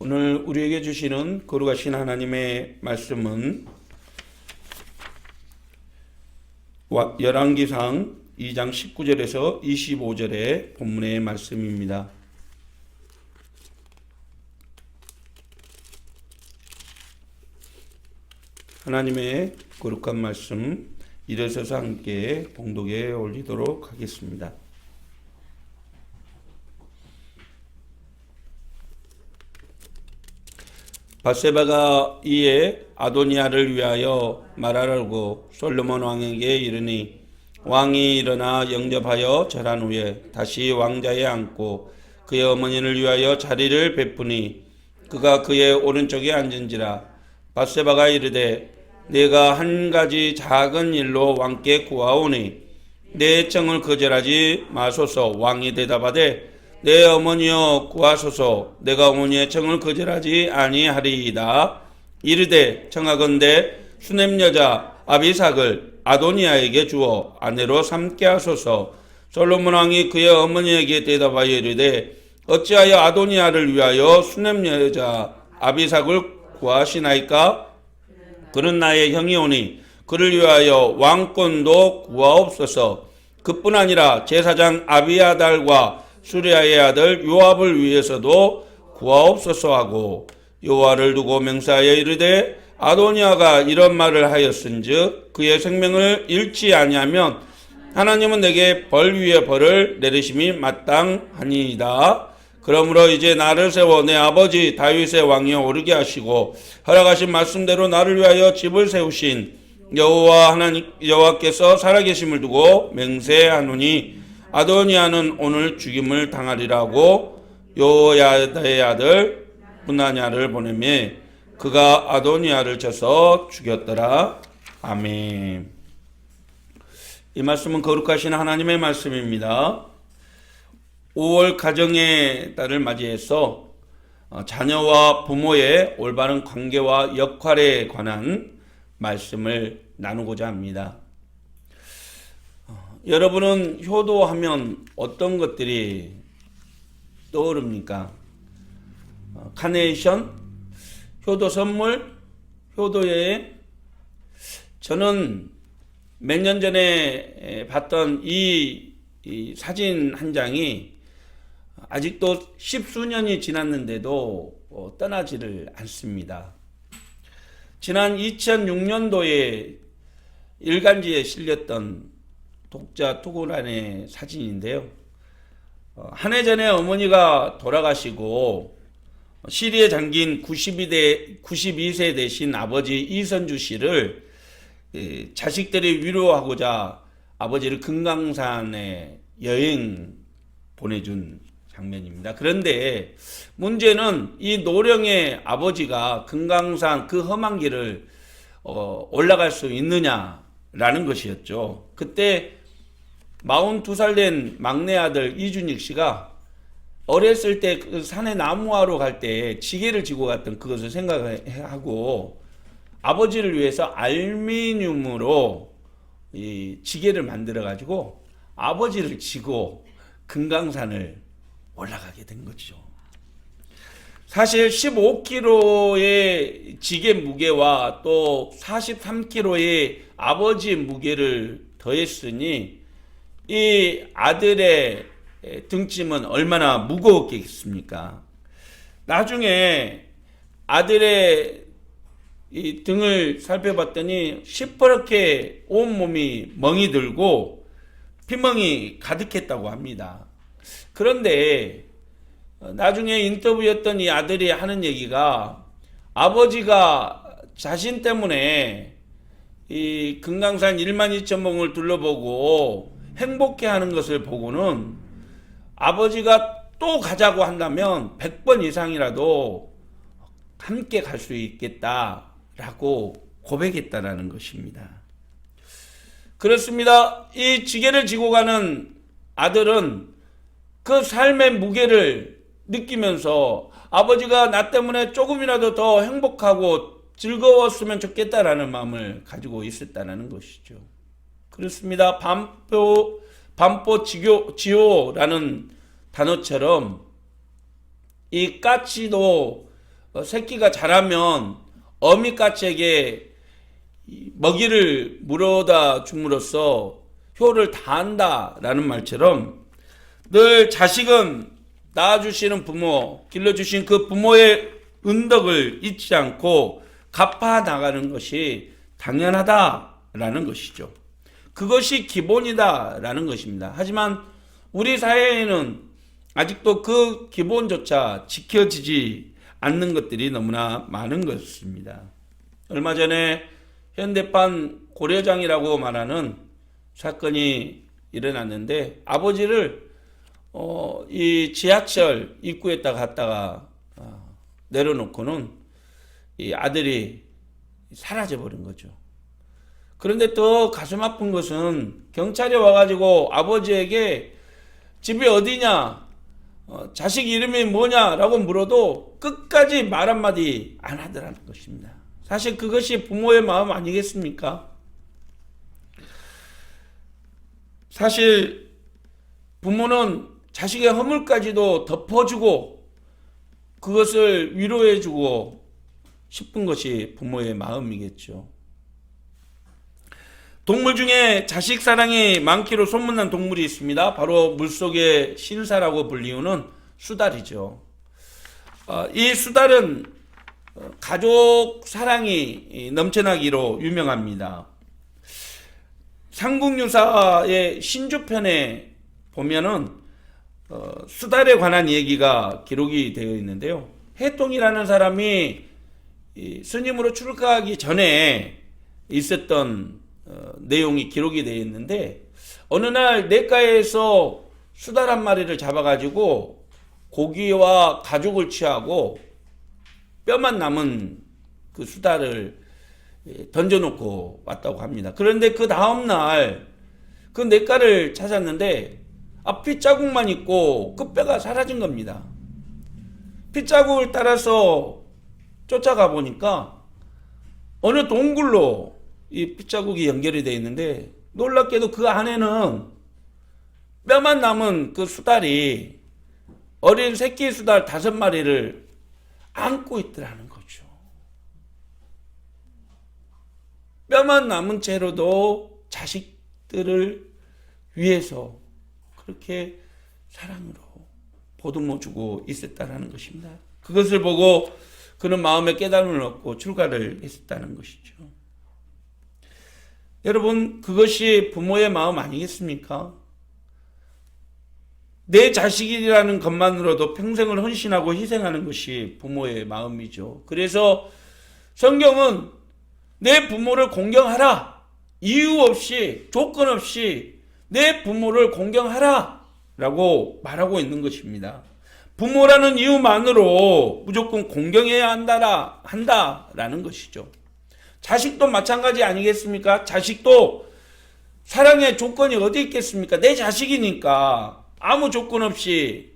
오늘 우리에게 주시는 거룩하신 하나님의 말씀은 열왕기상 2장 19절에서 25절의 본문의 말씀입니다. 하나님의 거룩한 말씀 일어서서 함께 봉독에 올리도록 하겠습니다. 밧세바가 이에 아도니아를 위하여 말하라고 솔로몬 왕에게 이르니 왕이 일어나 영접하여 절한 후에 다시 왕자에 앉고 그의 어머니를 위하여 자리를 베푸니 그가 그의 오른쪽에 앉은지라. 밧세바가 이르되 내가 한 가지 작은 일로 왕께 구하오니 내 청을 거절하지 마소서. 왕이 대답하되 내 어머니여 구하소서. 내가 어머니의 청을 거절하지 아니하리이다. 이르되 청하건대 수넴 여자 아비삭을 아도니아에게 주어 아내로 삼게 하소서. 솔로몬 왕이 그의 어머니에게 대답하여 이르되 어찌하여 아도니아를 위하여 수넴 여자 아비삭을 구하시나이까? 그는 나의 형이오니 그를 위하여 왕권도 구하옵소서. 그뿐 아니라 제사장 아비아달과 수리아의 아들 요압을 위해서도 구하옵소서 하고 여호와를 두고 맹세하여 이르되 아도니아가 이런 말을 하였은즉 그의 생명을 잃지 아니하면 하나님은 내게 벌 위에 벌을 내리심이 마땅하니이다. 그러므로 이제 나를 세워 내 아버지 다윗의 왕위에 오르게 하시고 허락하신 말씀대로 나를 위하여 집을 세우신 여호와께서 살아계심을 두고 맹세하노니 아도니아는 오늘 죽임을 당하리라고 요야다의 아들 분하냐를 보내매 그가 아도니아를 쳐서 죽였더라. 아멘. 이 말씀은 거룩하신 하나님의 말씀입니다. 5월 가정의 달을 맞이해서 자녀와 부모의 올바른 관계와 역할에 관한 말씀을 나누고자 합니다. 여러분은 효도하면 어떤 것들이 떠오릅니까? 카네이션, 효도 선물, 효도여행. 저는 몇 년 전에 봤던 이 사진 한 장이 아직도 10수년이 지났는데도 떠나지를 않습니다. 지난 2006년도에 일간지에 실렸던 독자 투고란의 사진인데요. 한 해 전에 어머니가 돌아가시고 시리에 잠긴 92세 되신 아버지 이선주 씨를 자식들이 위로하고자 아버지를 금강산에 여행 보내준 장면입니다. 그런데 문제는 이 노령의 아버지가 금강산 그 험한 길을 올라갈 수 있느냐라는 것이었죠. 그때 42살 된 막내 아들 이준익 씨가 어렸을 때 그 산에 나무하러 갈 때 지게를 지고 갔던 그것을 생각하고 아버지를 위해서 알루미늄으로 이 지게를 만들어 가지고 아버지를 지고 금강산을 올라가게 된 거죠. 사실 15kg의 지게 무게와 또 43kg의 아버지 무게를 더했으니 이 아들의 등짐은 얼마나 무거웠겠습니까? 나중에 아들의 이 등을 살펴봤더니 시퍼렇게 온몸이 멍이 들고 피멍이 가득했다고 합니다. 그런데 나중에 인터뷰했던 이 아들이 하는 얘기가 아버지가 자신 때문에 이 금강산 12,000봉을 둘러보고 행복해하는 것을 보고는 아버지가 또 가자고 한다면 100번 이상이라도 함께 갈 수 있겠다라고 고백했다라는 것입니다. 그렇습니다. 이 지게를 지고 가는 아들은 그 삶의 무게를 느끼면서 아버지가 나 때문에 조금이라도 더 행복하고 즐거웠으면 좋겠다라는 마음을 가지고 있었다는 것이죠. 그렇습니다. 반포지효라는 단어처럼 이 까치도 새끼가 자라면 어미까치에게 먹이를 물어다 줌으로써 효를 다한다라는 말처럼 늘 자식은 낳아주시는 부모, 길러주신 그 부모의 은덕을 잊지 않고 갚아 나가는 것이 당연하다라는 것이죠. 그것이 기본이다라는 것입니다. 하지만 우리 사회에는 아직도 그 기본조차 지켜지지 않는 것들이 너무나 많은 것입니다. 얼마 전에 현대판 고려장이라고 말하는 사건이 일어났는데 아버지를 이 지하철 입구에다 갔다가 내려놓고는 이 아들이 사라져 버린 거죠. 그런데 또 가슴 아픈 것은 경찰이 와가지고 아버지에게 집이 어디냐, 자식 이름이 뭐냐라고 물어도 끝까지 말 한마디 안 하더라는 것입니다. 사실 그것이 부모의 마음 아니겠습니까? 사실 부모는 자식의 허물까지도 덮어주고 그것을 위로해주고 싶은 것이 부모의 마음이겠죠. 동물 중에 자식 사랑이 많기로 소문난 동물이 있습니다. 바로 물속의 신사라고 불리우는 수달이죠. 이 수달은 가족 사랑이 넘쳐나기로 유명합니다. 삼국유사의 신주편에 보면은 수달에 관한 얘기가 기록이 되어 있는데요. 해통이라는 사람이 스님으로 출가하기 전에 있었던 내용이 기록이 되어 있는데 어느 날 냇가에서 수달 한 마리를 잡아가지고 고기와 가죽을 취하고 뼈만 남은 그 수달을 던져놓고 왔다고 합니다. 그런데 그 다음날 그 냇가를 찾았는데 핏자국만 있고 끝뼈가 사라진 겁니다. 핏자국을 따라서 쫓아가 보니까 어느 동굴로 이 핏자국이 연결이 되어 있는데 놀랍게도 그 안에는 뼈만 남은 그 수달이 어린 새끼 수달 5마리를 안고 있더라는 거죠. 뼈만 남은 채로도 자식들을 위해서 그렇게 사랑으로 보듬어주고 있었다는 것입니다. 그것을 보고 그는 마음에 깨달음을 얻고 출가를 했었다는 것이죠. 여러분, 그것이 부모의 마음 아니겠습니까? 내 자식이라는 것만으로도 평생을 헌신하고 희생하는 것이 부모의 마음이죠. 그래서 성경은 내 부모를 공경하라. 이유 없이, 조건 없이 내 부모를 공경하라 라고 말하고 있는 것입니다. 부모라는 이유만으로 무조건 공경해야 한다라는 것이죠. 자식도 마찬가지 아니겠습니까? 자식도 사랑의 조건이 어디 있겠습니까? 내 자식이니까 아무 조건 없이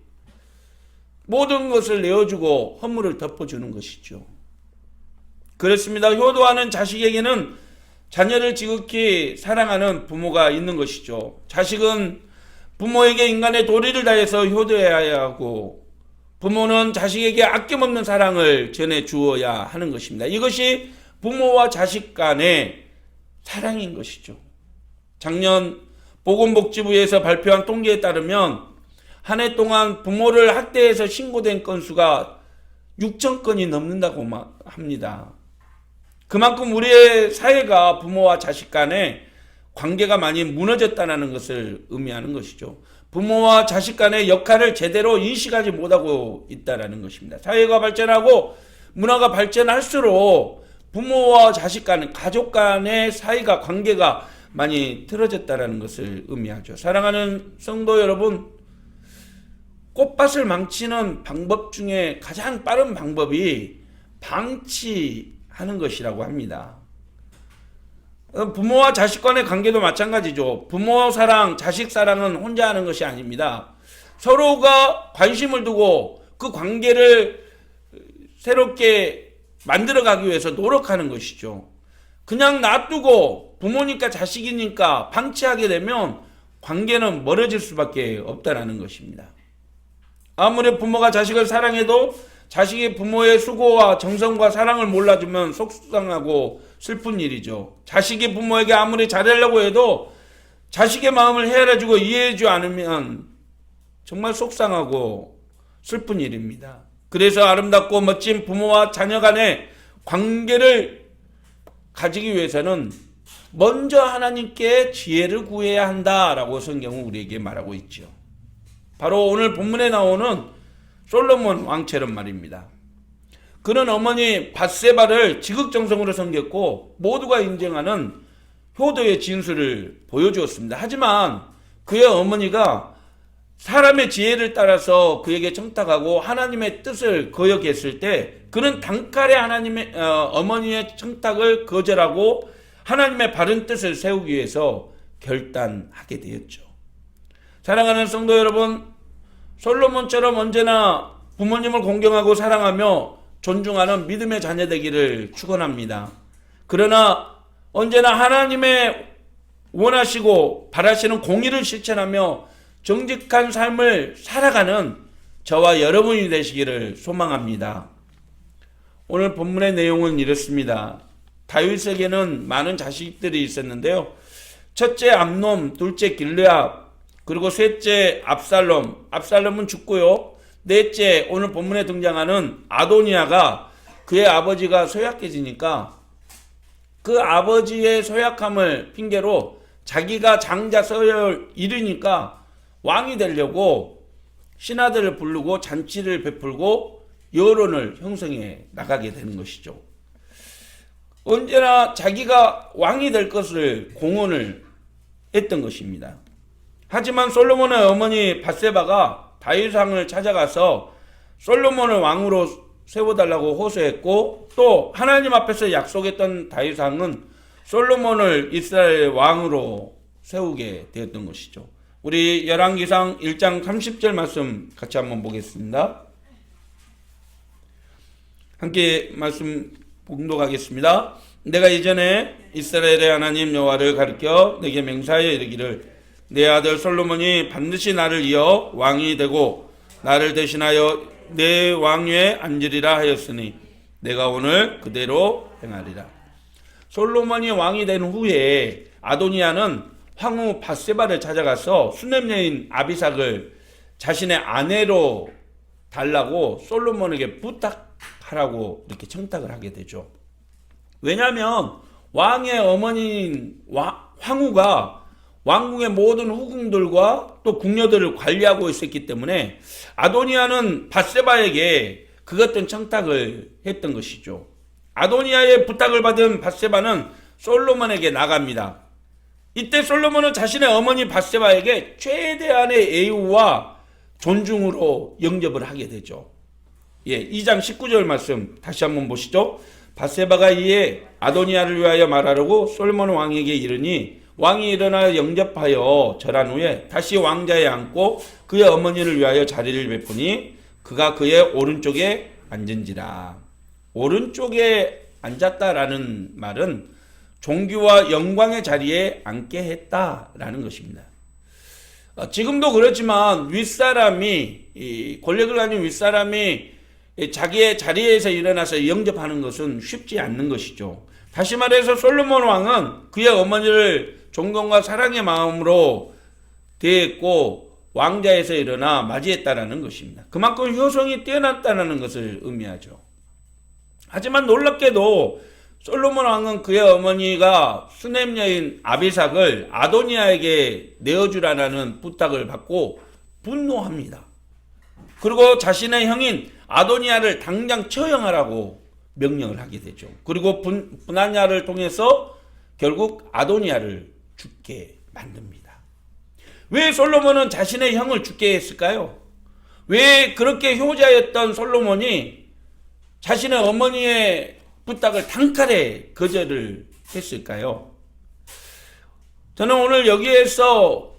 모든 것을 내어주고 허물을 덮어주는 것이죠. 그렇습니다. 효도하는 자식에게는 자녀를 지극히 사랑하는 부모가 있는 것이죠. 자식은 부모에게 인간의 도리를 다해서 효도해야 하고 부모는 자식에게 아낌없는 사랑을 전해주어야 하는 것입니다. 이것이 부모와 자식 간의 사랑인 것이죠. 작년 보건복지부에서 발표한 통계에 따르면 한 해 동안 부모를 학대해서 신고된 건수가 6,000건이 넘는다고 합니다. 그만큼 우리의 사회가 부모와 자식 간의 관계가 많이 무너졌다는 것을 의미하는 것이죠. 부모와 자식 간의 역할을 제대로 인식하지 못하고 있다는 것입니다. 사회가 발전하고 문화가 발전할수록 부모와 자식 간, 가족 간의 사이가 관계가 많이 틀어졌다는 것을 의미하죠. 사랑하는 성도 여러분, 꽃밭을 망치는 방법 중에 가장 빠른 방법이 방치하는 것이라고 합니다. 부모와 자식 간의 관계도 마찬가지죠. 부모 사랑, 자식 사랑은 혼자 하는 것이 아닙니다. 서로가 관심을 두고 그 관계를 새롭게 만들어가기 위해서 노력하는 것이죠. 그냥 놔두고 부모니까 자식이니까 방치하게 되면 관계는 멀어질 수밖에 없다는 것입니다. 아무리 부모가 자식을 사랑해도 자식이 부모의 수고와 정성과 사랑을 몰라주면 속상하고 슬픈 일이죠. 자식이 부모에게 아무리 잘하려고 해도 자식의 마음을 헤아려주고 이해해주지 않으면 정말 속상하고 슬픈 일입니다. 그래서 아름답고 멋진 부모와 자녀 간의 관계를 가지기 위해서는 먼저 하나님께 지혜를 구해야 한다라고 성경은 우리에게 말하고 있죠. 바로 오늘 본문에 나오는 솔로몬 왕처럼 말입니다. 그는 어머니 밧세바를 지극정성으로 섬겼고 모두가 인정하는 효도의 진수를 보여주었습니다. 하지만 그의 어머니가 사람의 지혜를 따라서 그에게 청탁하고 하나님의 뜻을 거역했을 때 그는 단칼에 하나님의 어머니의 청탁을 거절하고 하나님의 바른 뜻을 세우기 위해서 결단하게 되었죠. 사랑하는 성도 여러분, 솔로몬처럼 언제나 부모님을 공경하고 사랑하며 존중하는 믿음의 자녀 되기를 축원합니다. 그러나 언제나 하나님의 원하시고 바라시는 공의를 실천하며 정직한 삶을 살아가는 저와 여러분이 되시기를 소망합니다. 오늘 본문의 내용은 이렇습니다. 다윗에게는 많은 자식들이 있었는데요. 첫째 암논, 둘째 길르압, 그리고 셋째 압살롬은 죽고요. 넷째 오늘 본문에 등장하는 아도니아가 그의 아버지가 소약해지니까 그 아버지의 소약함을 핑계로 자기가 장자 서열 이르니까 왕이 되려고 신하들을 부르고 잔치를 베풀고 여론을 형성해 나가게 되는 것이죠. 언제나 자기가 왕이 될 것을 공언을 했던 것입니다. 하지만 솔로몬의 어머니 밧세바가 다윗 왕을 찾아가서 솔로몬을 왕으로 세워달라고 호소했고 또 하나님 앞에서 약속했던 다윗 왕은 솔로몬을 이스라엘 왕으로 세우게 되었던 것이죠. 우리 열왕기상 1장 30절 말씀 같이 한번 보겠습니다. 함께 말씀 봉독하겠습니다. 내가 이전에 이스라엘의 하나님 여호와를 가리켜 내게 맹세하여 이르기를 내 아들 솔로몬이 반드시 나를 이어 왕이 되고 나를 대신하여 내 왕위에 앉으리라 하였으니 내가 오늘 그대로 행하리라. 솔로몬이 왕이 된 후에 아도니아는 황후 밧세바를 찾아가서 수냄 여인 아비삭을 자신의 아내로 달라고 솔로몬에게 부탁하라고 이렇게 청탁을 하게 되죠. 왜냐하면 왕의 어머니인 황후가 왕궁의 모든 후궁들과 또 궁녀들을 관리하고 있었기 때문에 아도니아는 밧세바에게 그 같은 청탁을 했던 것이죠. 아도니아의 부탁을 받은 밧세바는 솔로몬에게 나갑니다. 이때 솔로몬은 자신의 어머니 밧세바에게 최대한의 애우와 존중으로 영접을 하게 되죠. 2장 19절 말씀 다시 한번 보시죠. 밧세바가 이에 아도니아를 위하여 말하려고 솔로몬 왕에게 이르니 왕이 일어나 영접하여 절한 후에 다시 왕자에 앉고 그의 어머니를 위하여 자리를 베푸니 그가 그의 오른쪽에 앉은지라. 오른쪽에 앉았다라는 말은 존귀와 영광의 자리에 앉게 했다라는 것입니다. 지금도 그렇지만 윗사람이 권력을 가진 윗사람이 자기의 자리에서 일어나서 영접하는 것은 쉽지 않는 것이죠. 다시 말해서 솔로몬 왕은 그의 어머니를 존경과 사랑의 마음으로 대했고 왕자에서 일어나 맞이했다라는 것입니다. 그만큼 효성이 뛰어났다는 것을 의미하죠. 하지만 놀랍게도 솔로몬 왕은 그의 어머니가 수냄 여인 아비삭을 아도니아에게 내어주라는 부탁을 받고 분노합니다. 그리고 자신의 형인 아도니아를 당장 처형하라고 명령을 하게 되죠. 그리고 분하냐를 통해서 결국 아도니아를 죽게 만듭니다. 왜 솔로몬은 자신의 형을 죽게 했을까요? 왜 그렇게 효자였던 솔로몬이 자신의 어머니의 부탁을 단칼에 거절을 했을까요? 저는 오늘 여기에서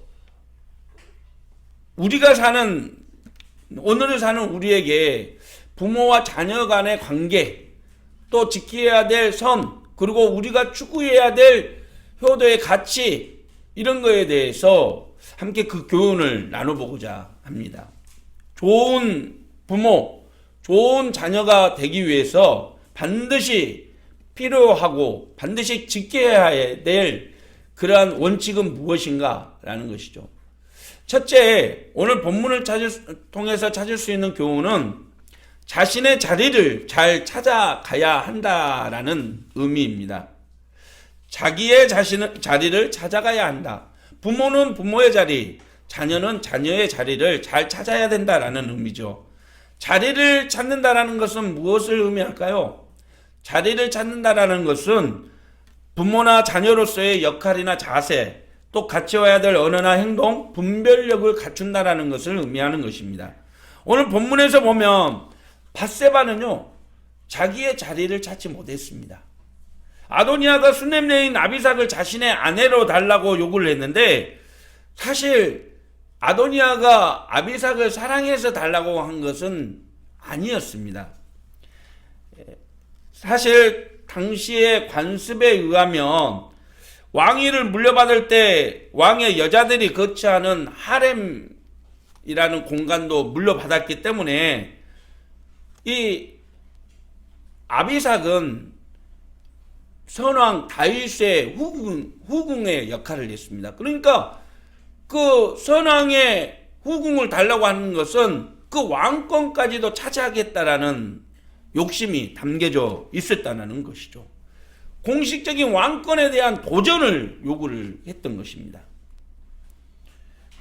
오늘을 사는 우리에게 부모와 자녀 간의 관계, 또 지켜야 될 선, 그리고 우리가 추구해야 될 효도의 가치, 이런 거에 대해서 함께 그 교훈을 나눠보고자 합니다. 좋은 부모, 좋은 자녀가 되기 위해서 반드시 필요하고 반드시 지켜야 될 그러한 원칙은 무엇인가 라는 것이죠. 첫째, 오늘 본문을 통해서 찾을 수 있는 교훈은 자신의 자리를 잘 찾아가야 한다라는 의미입니다. 자기의 자리를 찾아가야 한다. 부모는 부모의 자리, 자녀는 자녀의 자리를 잘 찾아야 된다라는 의미죠. 자리를 찾는다라는 것은 무엇을 의미할까요? 자리를 찾는다라는 것은 부모나 자녀로서의 역할이나 자세, 또 갖춰야 될 언어나 행동, 분별력을 갖춘다라는 것을 의미하는 것입니다. 오늘 본문에서 보면 밧세바는요, 자기의 자리를 찾지 못했습니다. 아도니아가 수냄 여인 아비삭을 자신의 아내로 달라고 요구를 했는데, 사실 아도니아가 아비삭을 사랑해서 달라고 한 것은 아니었습니다. 사실 당시의 관습에 의하면 왕위를 물려받을 때 왕의 여자들이 거처하는 하렘이라는 공간도 물려받았기 때문에 이 아비삭은 선왕 다윗의 후궁의 역할을 했습니다. 그러니까 그 선왕의 후궁을 달라고 하는 것은 그 왕권까지도 차지하겠다라는 욕심이 담겨져 있었다는 것이죠. 공식적인 왕권에 대한 도전을 요구를 했던 것입니다.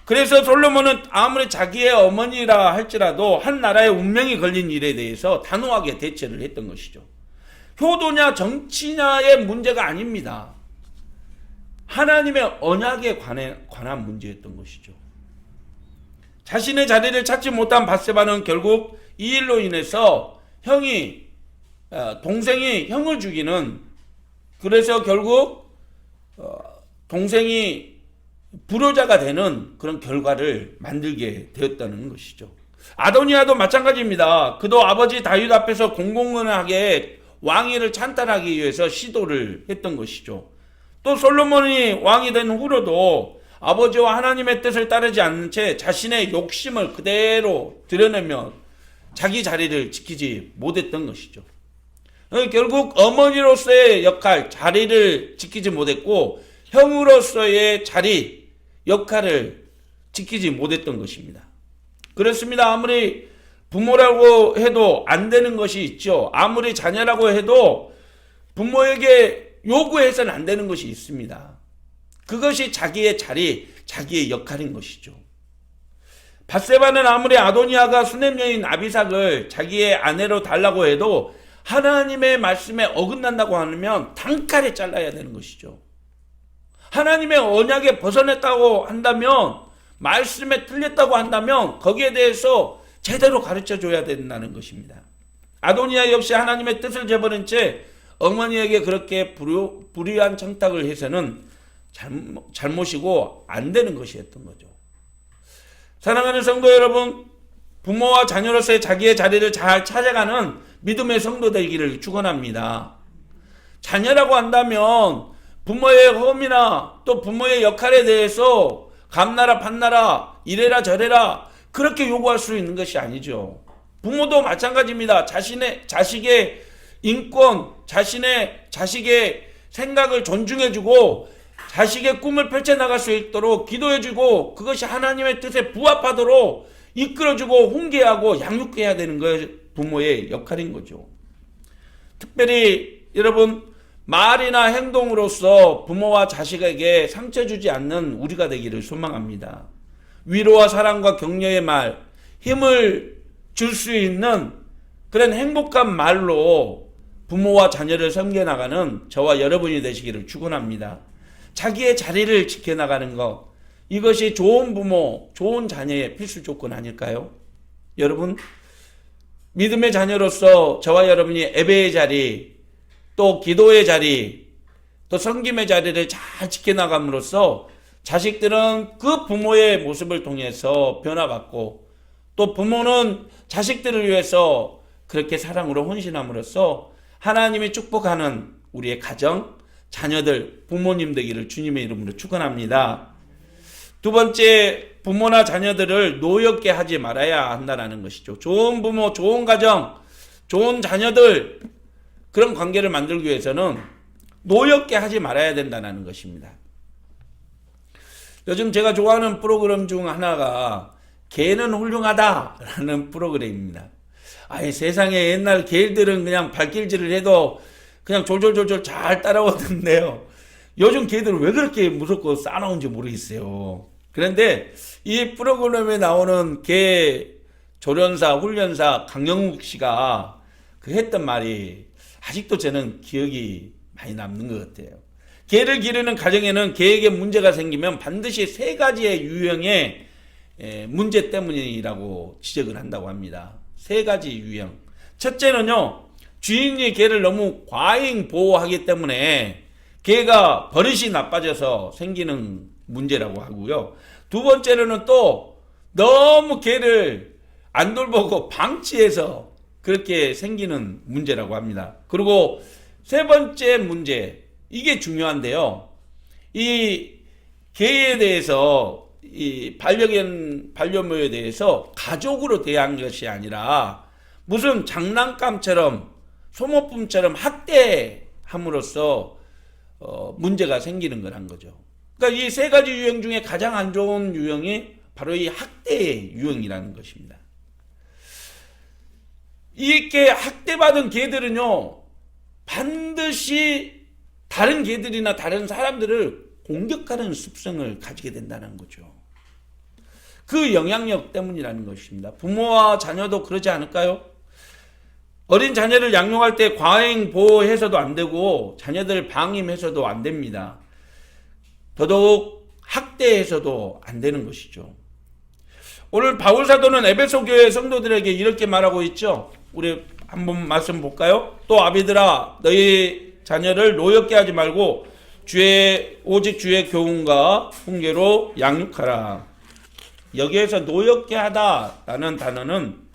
그래서 솔로몬은 아무리 자기의 어머니라 할지라도 한 나라의 운명이 걸린 일에 대해서 단호하게 대처를 했던 것이죠. 효도냐 정치냐의 문제가 아닙니다. 하나님의 언약에 관한 문제였던 것이죠. 자신의 자리를 찾지 못한 밧세바는 결국 이 일로 인해서 동생이 형을 죽이는, 그래서 결국 동생이 불효자가 되는 그런 결과를 만들게 되었다는 것이죠. 아도니아도 마찬가지입니다. 그도 아버지 다윗 앞에서 공공연하게 왕위를 찬탈하기 위해서 시도를 했던 것이죠. 또 솔로몬이 왕이 된 후로도 아버지와 하나님의 뜻을 따르지 않는 채 자신의 욕심을 그대로 드러내며 자기 자리를 지키지 못했던 것이죠. 결국 어머니로서의 역할, 자리를 지키지 못했고 형으로서의 자리, 역할을 지키지 못했던 것입니다. 그렇습니다. 아무리 부모라고 해도 안 되는 것이 있죠. 아무리 자녀라고 해도 부모에게 요구해서는 안 되는 것이 있습니다. 그것이 자기의 자리, 자기의 역할인 것이죠. 밧세바는 아무리 아도니아가 수냄 여인 아비삭을 자기의 아내로 달라고 해도 하나님의 말씀에 어긋난다고 하면 단칼에 잘라야 되는 것이죠. 하나님의 언약에 벗어났다고 한다면, 말씀에 틀렸다고 한다면 거기에 대해서 제대로 가르쳐 줘야 된다는 것입니다. 아도니아 역시 하나님의 뜻을 저버린 채 어머니에게 그렇게 불의한 청탁을 해서는 잘못이고 안 되는 것이었던 거죠. 사랑하는 성도 여러분, 부모와 자녀로서의 자기의 자리를 잘 찾아가는 믿음의 성도 되기를 축원합니다. 자녀라고 한다면 부모의 허물이나 또 부모의 역할에 대해서 감나라 판나라 이래라 저래라 그렇게 요구할 수 있는 것이 아니죠. 부모도 마찬가지입니다. 자식의 인권, 자식의 생각을 존중해주고 자식의 꿈을 펼쳐나갈 수 있도록 기도해주고 그것이 하나님의 뜻에 부합하도록 이끌어주고 훈계하고 양육해야 되는 것이 부모의 역할인 거죠. 특별히 여러분, 말이나 행동으로서 부모와 자식에게 상처 주지 않는 우리가 되기를 소망합니다. 위로와 사랑과 격려의 말, 힘을 줄 수 있는 그런 행복한 말로 부모와 자녀를 섬겨나가는 저와 여러분이 되시기를 축원합니다. 자기의 자리를 지켜나가는 것, 이것이 좋은 부모, 좋은 자녀의 필수 조건 아닐까요? 여러분, 믿음의 자녀로서 저와 여러분이 예배의 자리, 또 기도의 자리, 또 섬김의 자리를 잘 지켜나감으로써 자식들은 그 부모의 모습을 통해서 변화받고, 또 부모는 자식들을 위해서 그렇게 사랑으로 헌신함으로써 하나님이 축복하는 우리의 가정, 자녀들, 부모님 되기를 주님의 이름으로 축원합니다. 두 번째, 부모나 자녀들을 노엽게 하지 말아야 한다는 것이죠. 좋은 부모, 좋은 가정, 좋은 자녀들, 그런 관계를 만들기 위해서는 노엽게 하지 말아야 된다는 것입니다. 요즘 제가 좋아하는 프로그램 중 하나가 개는 훌륭하다라는 프로그램입니다. 아예 세상에 옛날 개들은 그냥 발길질을 해도 그냥 졸졸졸졸 잘 따라오던데요. 요즘 개들은 왜 그렇게 무섭고 싸나운지 모르겠어요. 그런데 이 프로그램에 나오는 개 조련사, 훈련사 강영욱 씨가 그 했던 말이 아직도 저는 기억이 많이 남는 것 같아요. 개를 기르는 가정에는 개에게 문제가 생기면 반드시 세 가지의 유형의 문제 때문이라고 지적을 한다고 합니다. 세 가지 유형. 첫째는요, 주인이 개를 너무 과잉 보호하기 때문에 개가 버릇이 나빠져서 생기는 문제라고 하고요. 두 번째로는 또 너무 개를 안 돌보고 방치해서 그렇게 생기는 문제라고 합니다. 그리고 세 번째 문제, 이게 중요한데요. 이 개에 대해서, 이 반려묘에 대해서 가족으로 대한 것이 아니라 무슨 장난감처럼 소모품처럼 학대함으로써 문제가 생기는 거란 거죠. 그러니까 이 세 가지 유형 중에 가장 안 좋은 유형이 바로 이 학대의 유형이라는 것입니다. 이렇게 학대받은 개들은요, 반드시 다른 개들이나 다른 사람들을 공격하는 습성을 가지게 된다는 거죠. 그 영향력 때문이라는 것입니다. 부모와 자녀도 그러지 않을까요? 어린 자녀를 양육할 때 과잉 보호해서도 안 되고 자녀들 방임해서도 안 됩니다. 더더욱 학대해서도 안 되는 것이죠. 오늘 바울 사도는 에베소 교회 성도들에게 이렇게 말하고 있죠. 우리 한번 말씀 볼까요? 또 아비들아, 너희 자녀를 노엽게 하지 말고 오직 주의 교훈과 훈계로 양육하라. 여기에서 노엽게 하다라는 단어는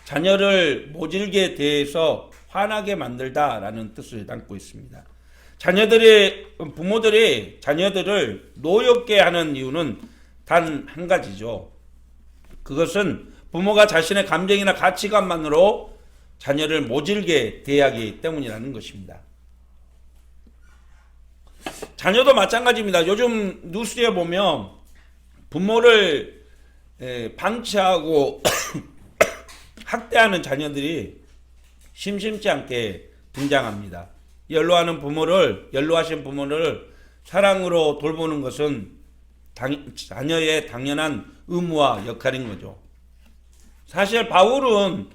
자녀를 모질게 대해서 화나게 만들다라는 뜻을 담고 있습니다. 부모들이 자녀들을 노엽게 하는 이유는 단 한 가지죠. 그것은 부모가 자신의 감정이나 가치관만으로 자녀를 모질게 대하기 때문이라는 것입니다. 자녀도 마찬가지입니다. 요즘 뉴스에 보면 부모를 방치하고 학대하는 자녀들이 심심치 않게 등장합니다. 연로하신 부모를 사랑으로 돌보는 것은 자녀의 당연한 의무와 역할인 거죠. 사실 바울은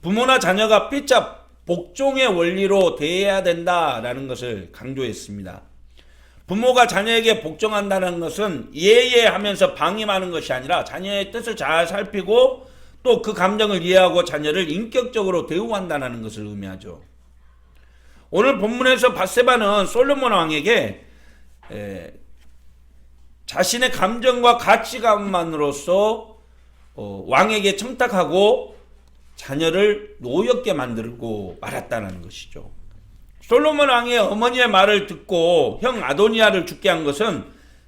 부모나 자녀가 피차 복종의 원리로 대해야 된다라는 것을 강조했습니다. 부모가 자녀에게 복종한다는 것은 예예하면서 방임하는 것이 아니라 자녀의 뜻을 잘 살피고 또 그 감정을 이해하고 자녀를 인격적으로 대우한다는 것을 의미하죠. 오늘 본문에서 밧세바는 솔로몬 왕에게 자신의 감정과 가치관만으로서 왕에게 청탁하고 자녀를 노엽게 만들고 말았다는 것이죠. 솔로몬 왕의 어머니의 말을 듣고 형 아도니아를 죽게 한 것은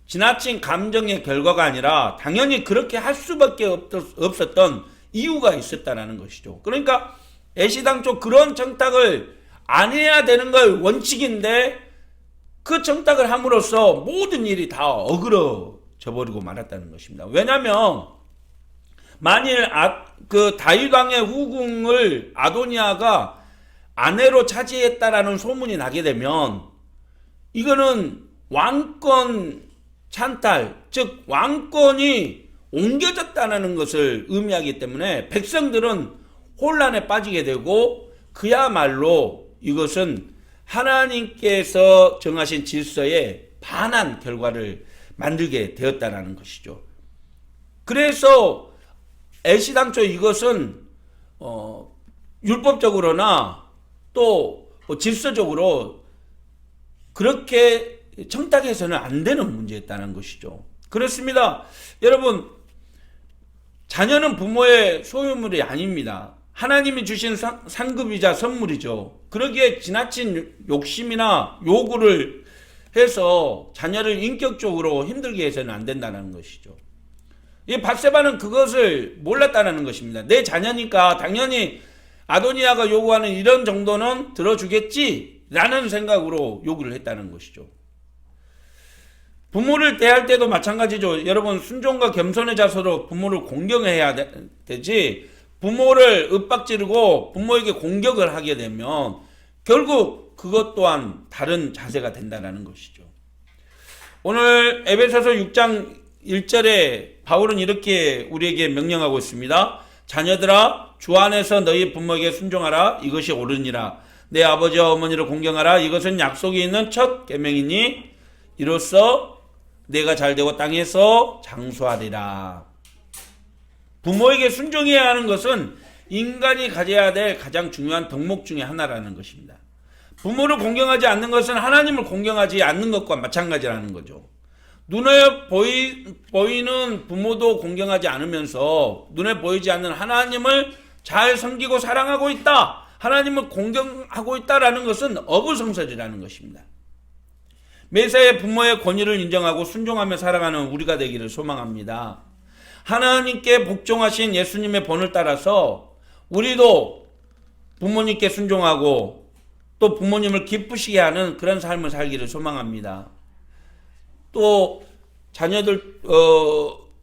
지나친 감정의 결과가 아니라 당연히 그렇게 할 수밖에 없었던 이유가 있었다는 것이죠. 그러니까 애시당초 그런 청탁을 안 해야 되는 걸 원칙인데 그 청탁을 함으로써 모든 일이 다 어그러져 버리고 말았다는 것입니다. 왜냐하면 만일 그 다윗 왕의 후궁을 아도니아가 아내로 차지했다라는 소문이 나게 되면 이거는 왕권 찬탈, 즉 왕권이 옮겨졌다는 것을 의미하기 때문에 백성들은 혼란에 빠지게 되고 그야말로 이것은 하나님께서 정하신 질서에 반한 결과를 만들게 되었다는 것이죠. 그래서 애시당초 이것은 율법적으로나 또 질서적으로 그렇게 청탁해서는 안 되는 문제였다는 것이죠. 그렇습니다. 여러분, 자녀는 부모의 소유물이 아닙니다. 하나님이 주신 상급이자 선물이죠. 그러기에 지나친 욕심이나 요구를 해서 자녀를 인격적으로 힘들게 해서는 안 된다는 것이죠. 이 밧세바는 그것을 몰랐다는 것입니다. 내 자녀니까 당연히 아도니아가 요구하는 이런 정도는 들어주겠지라는 생각으로 요구를 했다는 것이죠. 부모를 대할 때도 마찬가지죠. 여러분, 순종과 겸손의 자세로 부모를 공경해야 되지, 부모를 윽박지르고 부모에게 공격을 하게 되면 결국 그것 또한 다른 자세가 된다는 것이죠. 오늘 에베소서 6장 1절에 바울은 이렇게 우리에게 명령하고 있습니다. 자녀들아, 주 안에서 너희 부모에게 순종하라. 이것이 옳으니라. 내 아버지와 어머니를 공경하라. 이것은 약속이 있는 첫 계명이니 이로써 내가 잘되고 땅에서 장수하리라. 부모에게 순종해야 하는 것은 인간이 가져야 될 가장 중요한 덕목 중에 하나라는 것입니다. 부모를 공경하지 않는 것은 하나님을 공경하지 않는 것과 마찬가지라는 거죠. 눈에 보이는 부모도 공경하지 않으면서 눈에 보이지 않는 하나님을 잘 섬기고 사랑하고 있다, 하나님을 공경하고 있다라는 것은 어부성설이라는 것입니다. 매사에 부모의 권위를 인정하고 순종하며 살아가는 우리가 되기를 소망합니다. 하나님께 복종하신 예수님의 본을 따라서 우리도 부모님께 순종하고 또 부모님을 기쁘시게 하는 그런 삶을 살기를 소망합니다. 또 자녀들,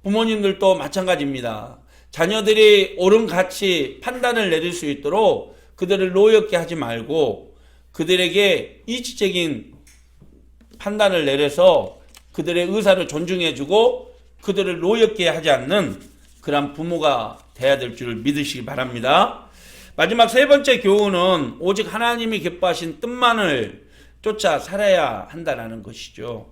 부모님들도 마찬가지입니다. 자녀들이 옳은 가치 판단을 내릴 수 있도록 그들을 노엽게 하지 말고 그들에게 이치적인 판단을 내려서 그들의 의사를 존중해주고 그들을 노엽게 하지 않는 그런 부모가 돼야 될 줄 믿으시기 바랍니다. 마지막 세 번째 교훈은 오직 하나님이 기뻐하신 뜻만을 쫓아 살아야 한다는 것이죠.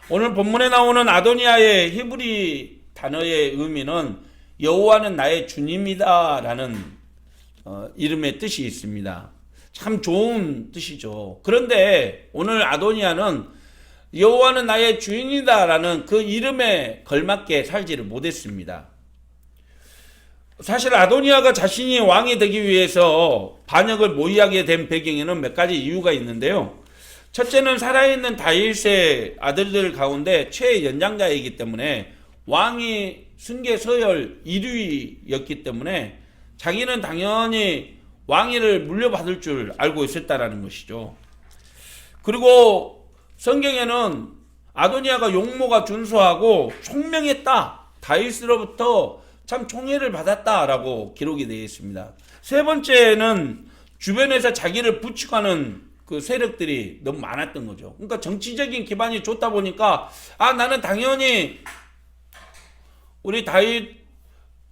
오늘 본문에 나오는 아도니아의 히브리 단어의 의미는 여호와는 나의 주님이다 라는 이름의 뜻이 있습니다. 참 좋은 뜻이죠. 그런데 오늘 아도니아는 여호와는 나의 주인이다 라는 그 이름에 걸맞게 살지를 못했습니다. 사실 아도니아가 자신이 왕이 되기 위해서 반역을 모의하게 된 배경에는 몇 가지 이유가 있는데요. 첫째는 살아있는 다윗의 아들들 가운데 최연장자이기 때문에 왕이 승계 서열 1위였기 때문에 자기는 당연히 왕위를 물려받을 줄 알고 있었다라는 것이죠. 그리고 성경에는 아도니아가 용모가 준수하고 총명했다, 다윗으로부터 참 총애를 받았다라고 기록이 되어 있습니다. 세 번째는 주변에서 자기를 부추가는 그 세력들이 너무 많았던 거죠. 그러니까 정치적인 기반이 좋다 보니까 나는 당연히 우리 다윗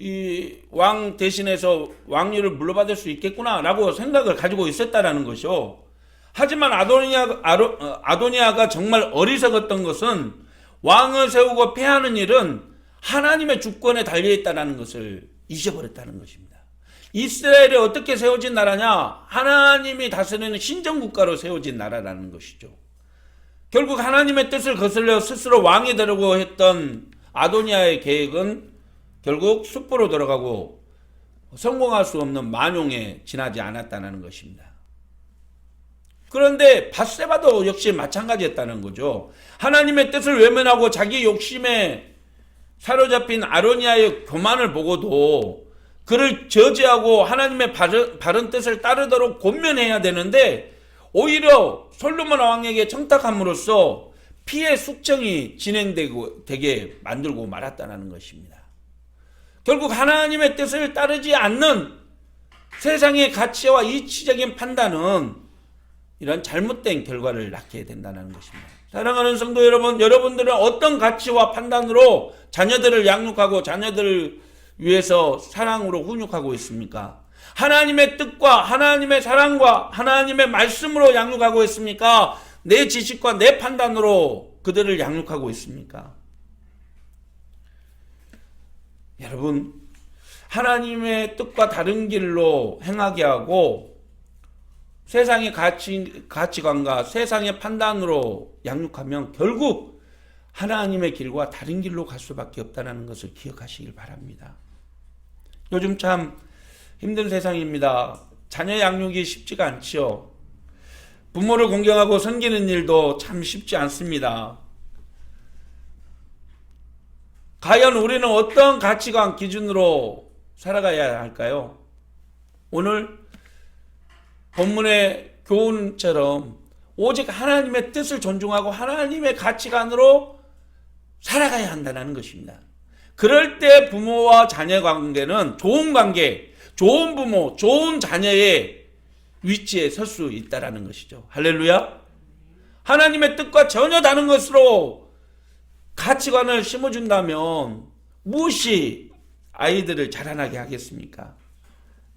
이 왕 대신해서 왕위를 물려받을 수 있겠구나라고 생각을 가지고 있었다라는 것이죠. 하지만 아도니아가 정말 어리석었던 것은 왕을 세우고 패하는 일은 하나님의 주권에 달려있다는 것을 잊어버렸다는 것입니다. 이스라엘이 어떻게 세워진 나라냐? 하나님이 다스리는 신정국가로 세워진 나라라는 것이죠. 결국 하나님의 뜻을 거슬려 스스로 왕이 되려고 했던 아도니아의 계획은 결국 숲으로 들어가고 성공할 수 없는 만용에 지나지 않았다는 것입니다. 그런데 밧세바도 역시 마찬가지였다는 거죠. 하나님의 뜻을 외면하고 자기 욕심에 사로잡힌 아도니아의 교만을 보고도 그를 저지하고 하나님의 바른 뜻을 따르도록 권면해야 되는데 오히려 솔로몬 왕에게 청탁함으로써 피해 숙청이 진행되게 만들고 말았다는 것입니다. 결국 하나님의 뜻을 따르지 않는 세상의 가치와 이치적인 판단은 이런 잘못된 결과를 낳게 된다는 것입니다. 사랑하는 성도 여러분, 여러분들은 어떤 가치와 판단으로 자녀들을 양육하고 자녀들을 위해서 사랑으로 훈육하고 있습니까? 하나님의 뜻과 하나님의 사랑과 하나님의 말씀으로 양육하고 있습니까? 내 지식과 내 판단으로 그들을 양육하고 있습니까? 여러분, 하나님의 뜻과 다른 길로 행하게 하고 세상의 가치관과 세상의 판단으로 양육하면 결국 하나님의 길과 다른 길로 갈 수밖에 없다는 것을 기억하시길 바랍니다. 요즘 참 힘든 세상입니다. 자녀 양육이 쉽지가 않지요. 부모를 공경하고 섬기는 일도 참 쉽지 않습니다. 과연 우리는 어떤 가치관 기준으로 살아가야 할까요? 오늘 본문의 교훈처럼 오직 하나님의 뜻을 존중하고 하나님의 가치관으로 살아가야 한다는 것입니다. 그럴 때 부모와 자녀 관계는 좋은 관계, 좋은 부모, 좋은 자녀의 위치에 설 수 있다는 것이죠. 할렐루야. 하나님의 뜻과 전혀 다른 것으로 가치관을 심어준다면 무엇이 아이들을 자라나게 하겠습니까?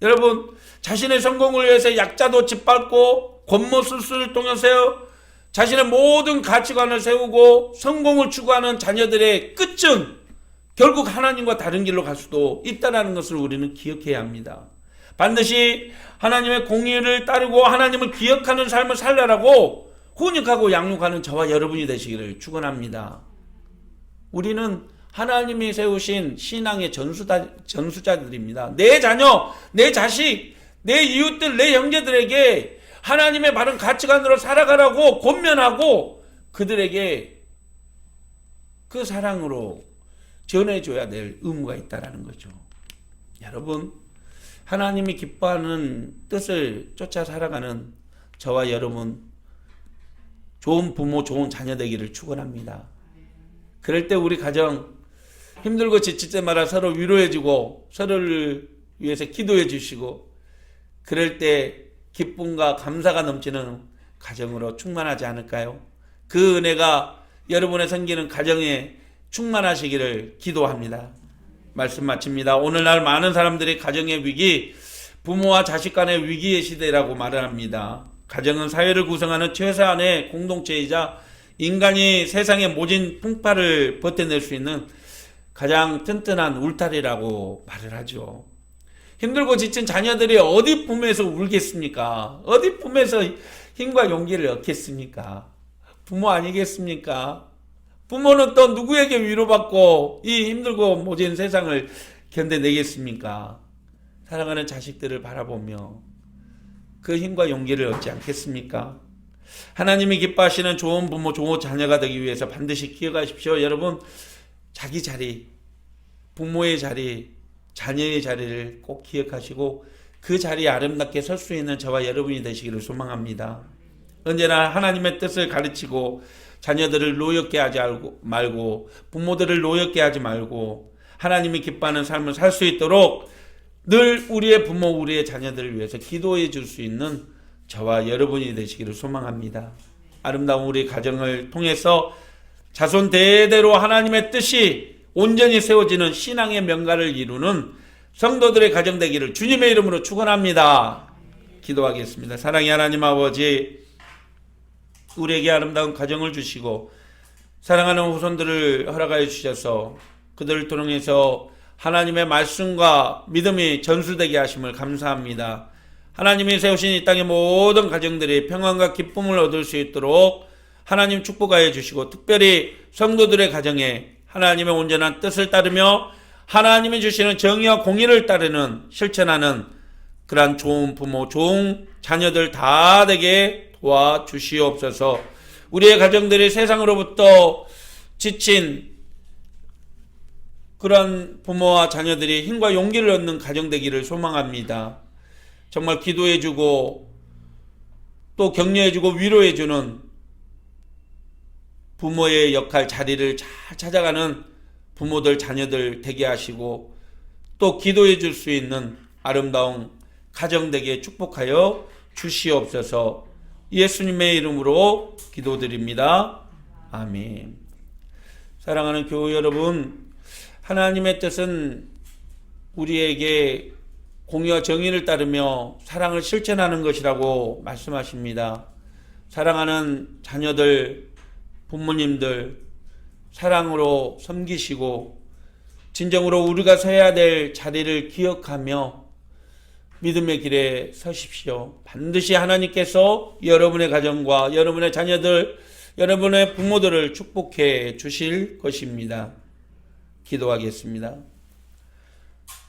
여러분, 자신의 성공을 위해서 약자도 짓밟고 권모술수를 통해서 자신의 모든 가치관을 세우고 성공을 추구하는 자녀들의 끝은 결국 하나님과 다른 길로 갈 수도 있다는 것을 우리는 기억해야 합니다. 반드시 하나님의 공의를 따르고 하나님을 기억하는 삶을 살라라고 훈육하고 양육하는 저와 여러분이 되시기를 축원합니다. 우리는 하나님이 세우신 신앙의 전수자들입니다. 내 자녀, 내 자식, 내 이웃들, 내 형제들에게 하나님의 바른 가치관으로 살아가라고 권면하고 그들에게 그 사랑으로 전해줘야 될 의무가 있다는 거죠. 여러분, 하나님이 기뻐하는 뜻을 쫓아 살아가는 저와 여러분, 좋은 부모, 좋은 자녀 되기를 축원합니다. 그럴 때 우리 가정 힘들고 지칠 때마다 서로 위로해주고 서로를 위해서 기도해 주시고 그럴 때 기쁨과 감사가 넘치는 가정으로 충만하지 않을까요? 그 은혜가 여러분의 섬기는 가정에 충만하시기를 기도합니다. 말씀 마칩니다. 오늘날 많은 사람들이 가정의 위기, 부모와 자식 간의 위기의 시대라고 말을 합니다. 가정은 사회를 구성하는 최소한의 공동체이자 인간이 세상의 모진 풍파를 버텨낼 수 있는 가장 튼튼한 울타리라고 말을 하죠. 힘들고 지친 자녀들이 어디 품에서 울겠습니까? 어디 품에서 힘과 용기를 얻겠습니까? 부모 아니겠습니까? 부모는 또 누구에게 위로받고 이 힘들고 모진 세상을 견뎌내겠습니까? 사랑하는 자식들을 바라보며 그 힘과 용기를 얻지 않겠습니까? 하나님이 기뻐하시는 좋은 부모, 좋은 자녀가 되기 위해서 반드시 기억하십시오. 여러분, 자기 자리, 부모의 자리, 자녀의 자리를 꼭 기억하시고 그 자리에 아름답게 설 수 있는 저와 여러분이 되시기를 소망합니다. 언제나 하나님의 뜻을 가르치고 자녀들을 노엽게 하지 말고 부모들을 노엽게 하지 말고 하나님이 기뻐하는 삶을 살 수 있도록 늘 우리의 부모, 우리의 자녀들을 위해서 기도해 줄 수 있는 저와 여러분이 되시기를 소망합니다. 아름다운 우리 가정을 통해서 자손 대대로 하나님의 뜻이 온전히 세워지는 신앙의 명가를 이루는 성도들의 가정 되기를 주님의 이름으로 축원합니다. 기도하겠습니다. 사랑의 하나님 아버지, 우리에게 아름다운 가정을 주시고 사랑하는 후손들을 허락하여 주셔서 그들을 통해서 하나님의 말씀과 믿음이 전수되게 하심을 감사합니다. 하나님이 세우신 이 땅의 모든 가정들이 평안과 기쁨을 얻을 수 있도록 하나님 축복하여 주시고 특별히 성도들의 가정에 하나님의 온전한 뜻을 따르며 하나님이 주시는 정의와 공의를 따르는 실천하는 그러한 좋은 부모, 좋은 자녀들 다 되게 도와주시옵소서. 우리의 가정들이 세상으로부터 지친 그런 부모와 자녀들이 힘과 용기를 얻는 가정 되기를 소망합니다. 정말 기도해주고 또 격려해주고 위로해주는 부모의 역할, 자리를 잘 찾아가는 부모들, 자녀들 되게 하시고 또 기도해 줄 수 있는 아름다운 가정 되게 축복하여 주시옵소서. 예수님의 이름으로 기도드립니다. 아멘. 사랑하는 교우 여러분, 하나님의 뜻은 우리에게 공의와 정의를 따르며 사랑을 실천하는 것이라고 말씀하십니다. 사랑하는 자녀들, 부모님들 사랑으로 섬기시고 진정으로 우리가 서야 될 자리를 기억하며 믿음의 길에 서십시오. 반드시 하나님께서 여러분의 가정과 여러분의 자녀들, 여러분의 부모들을 축복해 주실 것입니다. 기도하겠습니다.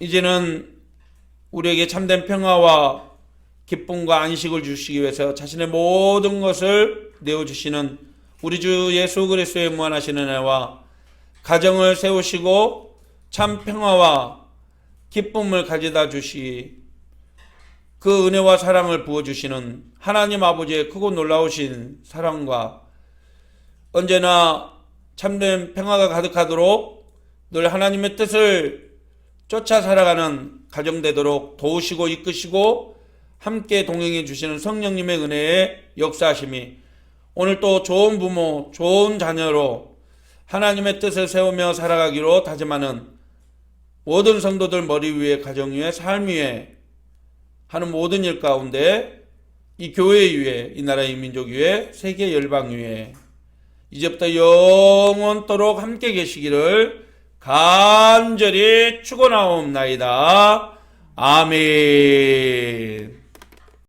이제는 우리에게 참된 평화와 기쁨과 안식을 주시기 위해서 자신의 모든 것을 내어주시는 우리 주 예수 그리스도의 무한하신 은혜와 가정을 세우시고 참 평화와 기쁨을 가져다 주시기 그 은혜와 사랑을 부어주시는 하나님 아버지의 크고 놀라우신 사랑과 언제나 참된 평화가 가득하도록 늘 하나님의 뜻을 쫓아 살아가는 가정 되도록 도우시고 이끄시고 함께 동행해 주시는 성령님의 은혜의 역사하심이 오늘 또 좋은 부모, 좋은 자녀로 하나님의 뜻을 세우며 살아가기로 다짐하는 모든 성도들 머리 위에, 가정 위에, 삶 위에 하는 모든 일 가운데 이 교회 위에, 이 나라 이 민족 위에, 세계 열방 위에 이제부터 영원토록 함께 계시기를 간절히 축원하옵나이다. 아멘.